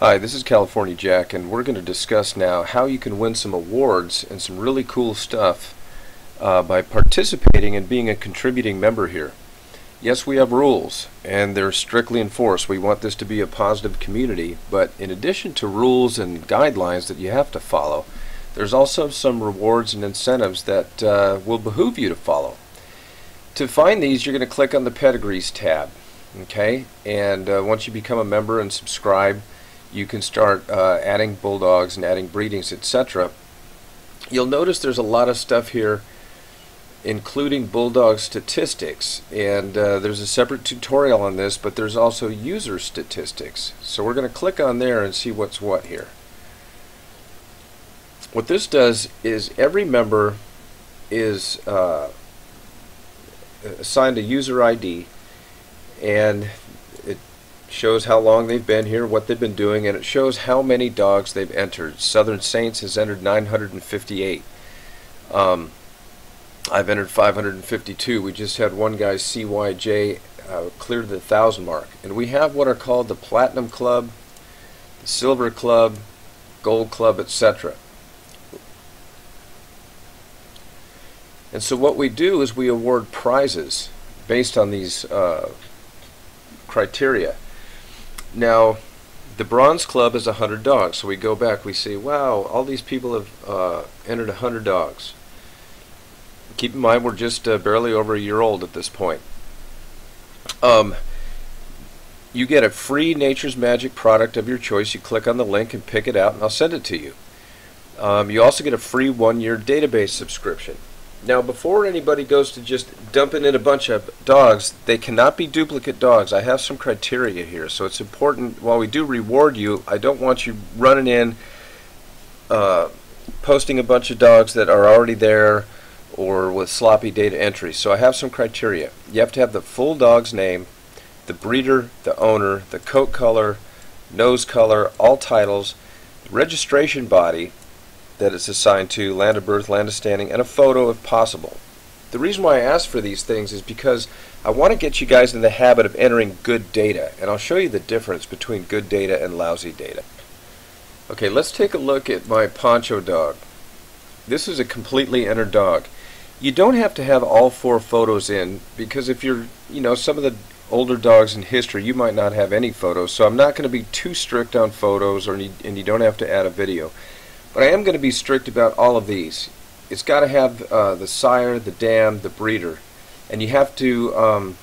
Hi, this is California Jack, and we're going to discuss now how you can win some awards and some really cool stuff by participating and being a contributing member here. Yes, we have rules, and they're strictly enforced. We want this to be a positive community, but in addition to rules and guidelines that you have to follow, there's also some rewards and incentives that will behoove you to follow. To find these, you're going to click on the Pedigrees tab, okay? And once you become a member and subscribe, you can start adding bulldogs and adding breedings, etc. You'll notice there's a lot of stuff here, including bulldog statistics, and there's a separate tutorial on this, but there's also user statistics. So we're going to click on there and see what's what here. What this does is every member is assigned a user ID, and it shows how long they've been here, what they've been doing, and it shows how many dogs they've entered. Southern Saints has entered 958. I've entered 552. We just had one guy, CYJ, cleared the 1,000 mark. And we have what are called the Platinum Club, the Silver Club, Gold Club, etc. And so what we do is we award prizes based on these criteria. Now, the Bronze Club is 100 dogs. So we go back, we say, wow, all these people have entered 100 dogs. Keep in mind we're just barely over a year old at this point. You get a free Nature's Magic product of your choice. You click on the link and pick it out, and I'll send it to you. You also get a free 1-year database subscription. Now, before anybody goes to just dumping in a bunch of dogs, they cannot be duplicate dogs. I have some criteria here, so it's important. While we do reward you, I don't want you running in, posting a bunch of dogs that are already there or with sloppy data entry. So I have some criteria. You have to have the full dog's name, the breeder, the owner, the coat color, nose color, all titles, registration body that it's assigned to, land of birth, land of standing, and a photo if possible. The reason why I ask for these things is because I want to get you guys in the habit of entering good data, and I'll show you the difference between good data and lousy data. Okay, let's take a look at my Poncho dog. This is a completely entered dog. You don't have to have all 4 photos in, because if you're, some of the older dogs in history, you might not have any photos, so I'm not going to be too strict on photos, and you don't have to add a video. But I am going to be strict about all of these. It's got to have the sire, the dam, the breeder, and you have to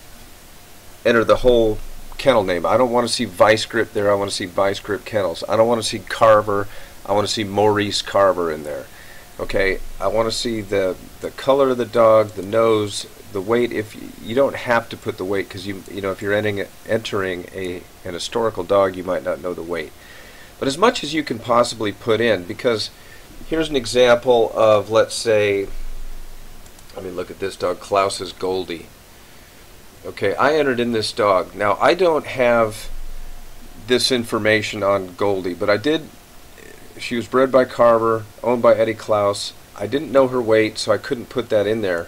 enter the whole kennel name. I don't want to see Vice Grip there. I want to see Vice Grip Kennels. I don't want to see Carver. I want to see Maurice Carver in there. Okay, I want to see the color of the dog, the nose, the weight. If you don't have to put the weight, because if you're entering an historical dog, you might not know the weight. But as much as you can possibly put in, because here's an example of, let's say, look at this dog, Klaus's Goldie. Okay, I entered in this dog. Now, I don't have this information on Goldie, but I did. She was bred by Carver, owned by Eddie Klaus. I didn't know her weight, so I couldn't put that in there.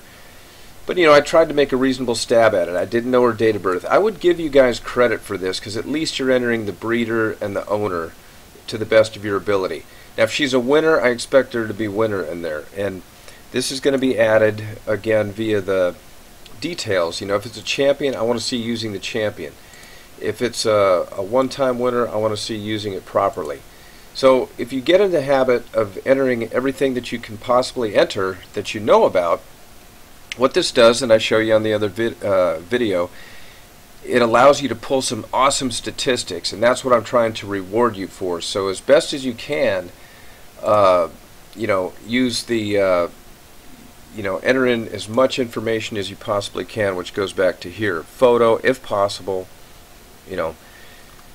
But, I tried to make a reasonable stab at it. I didn't know her date of birth. I would give you guys credit for this, because at least you're entering the breeder and the owner to the best of your ability. Now, if she's a winner, I expect her to be winner in there. And this is going to be added, again, via the details. If it's a champion, I want to see using the champion. If it's a one-time winner, I want to see using it properly. So if you get in the habit of entering everything that you can possibly enter that you know about, what this does, and I show you on the other video, it allows you to pull some awesome statistics, and that's what I'm trying to reward you for. So as best as you can, use the, enter in as much information as you possibly can, which goes back to here. Photo, if possible,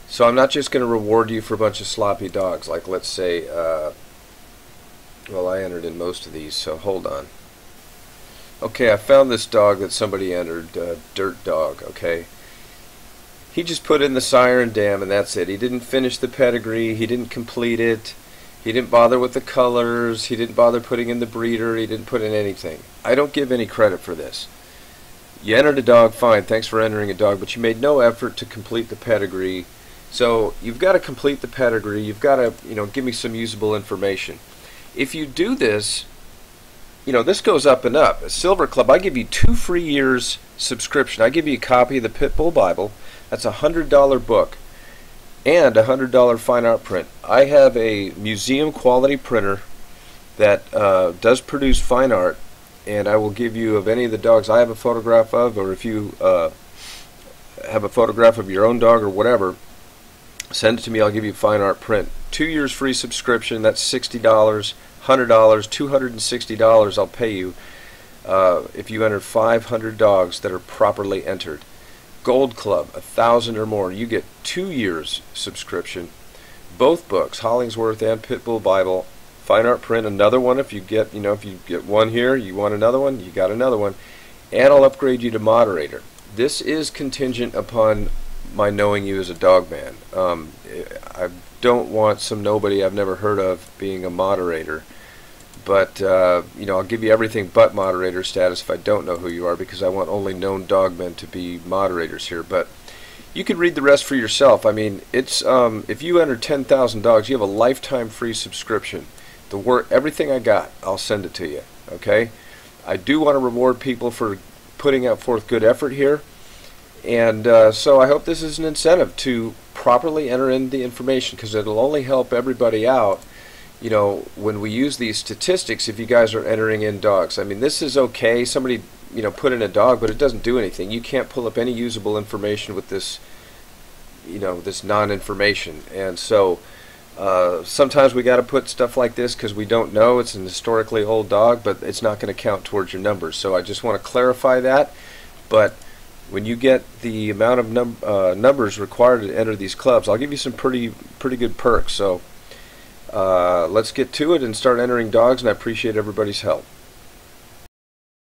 So I'm not just going to reward you for a bunch of sloppy dogs, like let's say, well, I entered in most of these, so hold on. Okay, I found this dog that somebody entered, Dirt Dog, okay. He just put in the sire and dam, and that's it. He didn't finish the pedigree. He didn't complete it. He didn't bother with the colors. He didn't bother putting in the breeder. He didn't put in anything. I don't give any credit for this. You entered a dog, fine, thanks for entering a dog, but you made no effort to complete the pedigree. So you've got to complete the pedigree. You've got to, give me some usable information. If you do this, this goes up and up. A Silver Club, I give you 2 free years subscription. I give you a copy of the Pit Bull Bible. That's a $100 book and a $100 fine art print. I have a museum quality printer that does produce fine art, and I will give you of any of the dogs I have a photograph of, or if you have a photograph of your own dog or whatever, send it to me. I'll give you a fine art print. 2 years free subscription. That's $60, $100, $260 I'll pay you if you enter 500 dogs that are properly entered. Gold Club, 1,000 or more. You get 2 years subscription. Both books, Hollingsworth and Pit Bull Bible, fine art print. Another one if you get, if you get one here, you want another one, you got another one, and I'll upgrade you to moderator. This is contingent upon my knowing you as a dog man. I don't want some nobody I've never heard of being a moderator, but I'll give you everything but moderator status if I don't know who you are, because I want only known dog men to be moderators here. But you can read the rest for yourself. I mean, it's if you enter 10,000 dogs, you have a lifetime free subscription. Everything I got, I'll send it to you. Okay? I do want to reward people for putting out forth good effort here, and so I hope this is an incentive to properly enter in the information, because it'll only help everybody out, when we use these statistics. If you guys are entering in dogs, I mean, this is okay. Somebody put in a dog, but it doesn't do anything. You can't pull up any usable information with this this non-information. And so sometimes we got to put stuff like this because we don't know. It's an historically old dog, but it's not going to count towards your numbers. So I just want to clarify that. But when you get the amount of numbers required to enter these clubs, I'll give you some pretty good perks. So let's get to it and start entering dogs, and I appreciate everybody's help.